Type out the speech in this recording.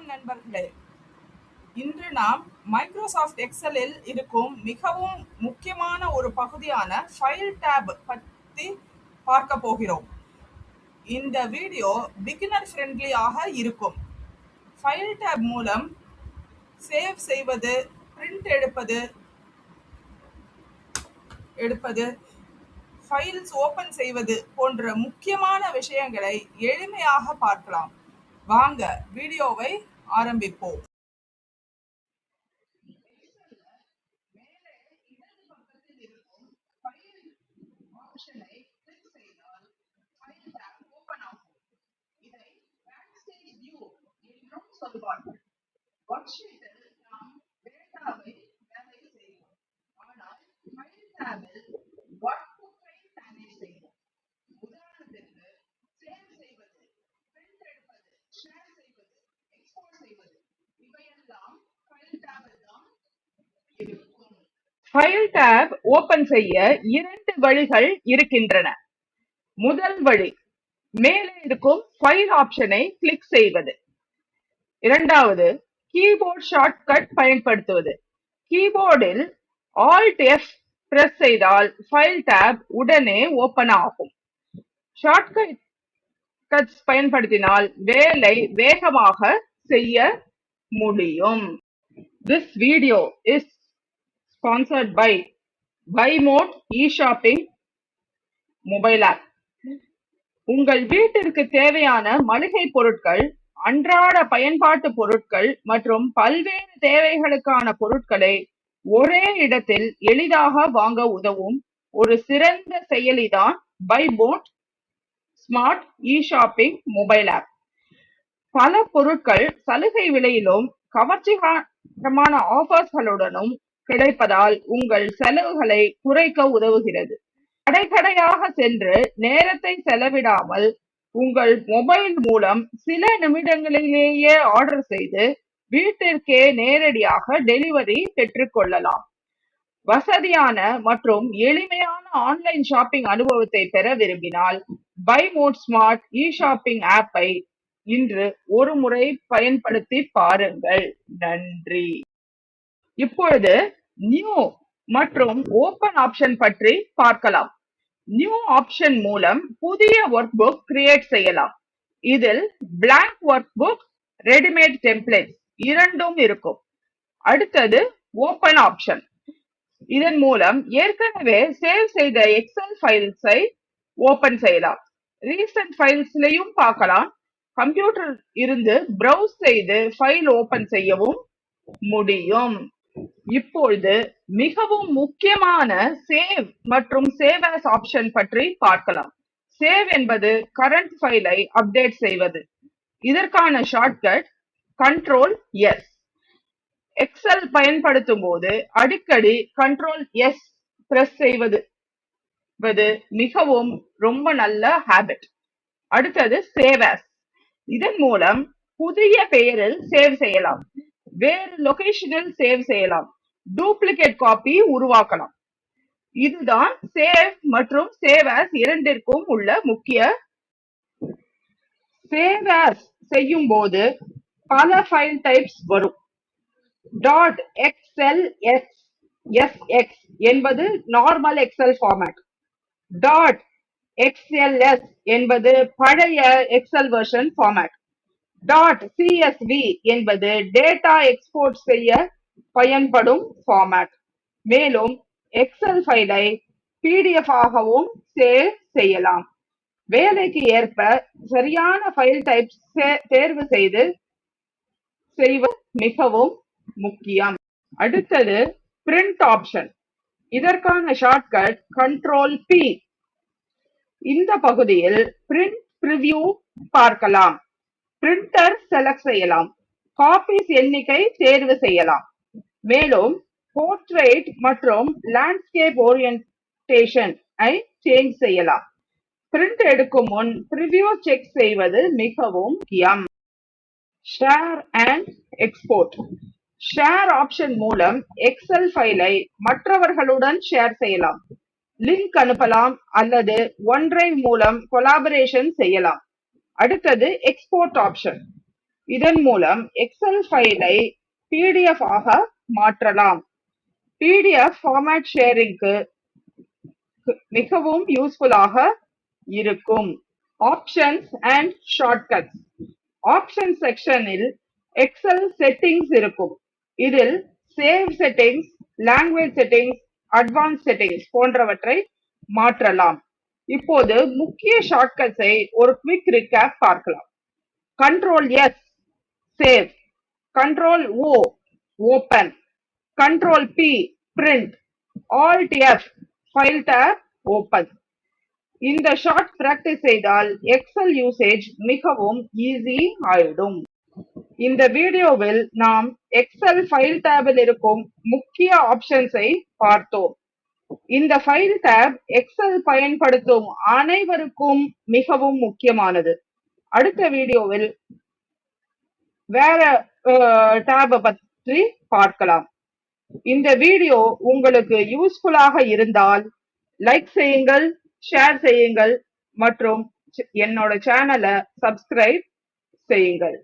வணக்கம் நண்பர்களே. இன்று நாம் மைக்ரோசாஃப்ட் எக்ஸலில் இருக்கும் மிகவும் முக்கியமான ஒரு பகுதியான ஃபைல் டேப் பற்றி பார்க்க போகிறோம். இந்த வீடியோ பிகினர் ஃப்ரெண்ட்லியாக இருக்கும். ஃபைல் டேப் மூலம் சேவ் செய்வது, பிரிண்ட் எடுப்பது, ஃபைல்ஸ் ஓபன் செய்வது போன்ற முக்கியமான விஷயங்களை எளிமையாக பார்க்கலாம். வாங்க வீடியோவை ஆரம்பிப்போம். ஃபைல் டேப் ஓபன் செய்ய இரண்டு வழிகள் இருக்கின்றன. முதல் வழி மேலே இருக்கும் ஃபைல் ஆப்ஷனை கிளிக் செய்வது. இரண்டாவது கீபோர்ட் ஷார்ட்கட் பயன்படுத்துவது. கீபோர்டில் Alt F பிரஸ் செய்தால் ஃபைல் டேப் உடனே ஓபன் ஆகும். ஷார்ட்கட்ஸ் பயன்படுத்தினால் வேலை வேகமாக செய்ய முடியும். This video is sponsored by BuyMode eShopping mobile app. உங்கள் வீட்டிற்கு தேவையான மளிகை பொருட்கள், அன்றாட பயன்பாட்டு பொருட்கள் மற்றும் பல்வேறு தேவைகளுக்கான பொருட்களை ஒரே இடத்தில் எளிதாக வாங்க உதவும் ஒரு சிறந்த செயலிதான் BuyMode smart eShopping mobile app. பல பொருட்கள் சலுகை விலையிலும் கவர்ச்சிகரமான ஆஃபர்ஸ்களுடனும் கிடைப்பதால் உங்கள் செலவுகளை குறைக்க உதவுகிறது. கடையாக சென்று நேரத்தை செலவிடாமல் உங்கள் மொபைல் மூலம் சில நிமிடங்களிலேயே ஆர்டர் செய்து வீட்டிற்கே நேரடியாக டெலிவரி பெற்றுக்கொள்ளலாம். வசதியான மற்றும் எளிமையான ஆன்லைன் ஷாப்பிங் அனுபவத்தை பெற விரும்பினால் BuyMode ஸ்மார்ட் eShopping ஆப்பை இன்று ஒரு முறை பயன்படுத்தி பாருங்கள். நன்றி. இப்பொழுது நியூ மற்றும் ஓபன் ஆப்ஷன் பற்றி பார்க்கலாம். நியூ ஆப்ஷன் மூலம் புதிய ஒர்க் புக் கிரியேட் செய்யலாம். இதில் blank work book, readymade templates இரண்டும் இருக்கும். அடுத்தது ஓபன் ஆப்ஷன். இதன் மூலம் ஏற்கனவே சேவ் செய்த எக்ஸல் ஃபைல்ஸை ஓபன் செய்யலாம். ரீசன்ட் ஃபைல்ஸ்லையும் பார்க்கலாம். கம்ப்யூட்டர் இருந்து பிரவுஸ் செய்து ஃபைல் ஓபன் செய்யவும் முடியும். இப்பொழுது மிகவும் முக்கியமான சேவ் மற்றும் சேவ் as ஆப்ஷன் பற்றி பார்க்கலாம். சேவ் என்பது கரண்ட் ஃபைலை அப்டேட் செய்வது. இதற்கான ஷார்ட்கட் கண்ட்ரோல் எஸ். எக்ஸல் பயன்படுத்தும் போது அடிக்கடி கண்ட்ரோல் எஸ் பிரஸ் செய்வது மிகவும் ரொம்ப நல்ல ஹாபிட். அடுத்தது சேவ் as. இதன் மூலம் புதிய பெயரில் சேவ் செய்யலாம், வேறு லொகேஷனில் சேவ் செய்யலாம், டூப்ளிகேட் காப்பி உருவாக்கலாம். இதுதான் சேவ் மற்றும் சேவ் as இரண்டிற்கும் உள்ள முக்கிய. சேவ் as செய்யும் போது பல ஃபைல் டைப்ஸ் வரும். .xlsx என்பது நார்மல் எக்ஸல் ஃபார்மேட். .xls என்பது பழைய எக்ஸல் வெர்ஷன் ஃபார்மேட். .csv என்பது டேட்டா எக்ஸ்போர்ட் செய்ய பயன்படும் ஃபார்மேட். மேலும் எக்ஸல் ஃபைலை PDF ஆகவும் சேவ் செய்யலாம். வேலைக்கு ஏற்ப சரியான ஃபைல் டைப் தேர்வு செய்வது மிகவும் முக்கியம். அடுத்தது பிரிண்ட் ஆப்ஷன். இதற்கான ஷார்ட்கட் கண்ட்ரோல் P. இந்த பகுதியில் பிரிண்ட் பிரிவ்யூ பார்க்கலாம். பிரிண்டர் செலக்ட் செய்யலாம். காப்பீஸ் எண்ணிக்கை தேர்வு செய்யலாம். மேலும் போர்ட்ரைட் மற்றும் லேண்ட்ஸ்கேப் ஓரியன்டேஷன் ஐ சேஞ்ச் செய்யலாம். பிரிண்ட் எடுக்கும் முன் பிரிவ்யூ செக் செய்வது மிகவும் முக்கியம். Share and export. Share option மூலம் எக்ஸல் ஃபைலை மற்றவர்களுடன் ஷேர் செய்யலாம். லிங்க் அனுப்பலாம் அல்லது OneDrive மூலம் கொலாபரேஷன் செய்யலாம். அடுத்தது எக்ஸ்போர்ட் ஆப்ஷன். இதன் மூலம் எக்ஸல் ஃபைலை பிடிஎஃப் ஆக மாற்றலாம். பிடிஎஃப் ஃபார்மேட் ஷேரிங்க்கு மிகவும் யூஸ்ஃபுல்லாக இருக்கும். Options and shortcuts. ஆப்ஷன் செக்ஷனில் எக்ஸல் செட்டிங்ஸ் இருக்கும். இதில் save settings, language settings, advance settings போன்றவற்றை மாற்றலாம். இப்போது முக்கிய ஷார்ட்கட்ஸை ஒரு குவிக் ரிகேப் பார்க்கலாம். Control S save, control O open, control P print, alt F file tab open. இந்த ஷார்ட் பிராக்டிஸ் செய்தால் எக்ஸல் யூசேஜ் மிகவும் ஈஸி ஆயிடும். இந்த வீடியோவில் நாம் எக்ஸல் ஃபைல் டேபில் இருக்கும் முக்கிய ஆப்ஷன்ஸை பார்த்தோம். இந்த ஃபைல் டேப் எக்ஸல் பயன்படுத்தும் அனைவருக்கும் மிகவும் முக்கியமானது. அடுத்த வீடியோவில் வேற டேபை பற்றி பார்க்கலாம். இந்த வீடியோ உங்களுக்கு யூஸ்ஃபுல்லாக இருந்தால் லைக் செய்யுங்கள், ஷேர் செய்யுங்கள் மற்றும் என்னோட சேனலை சப்ஸ்கிரைப் செய்யுங்கள்.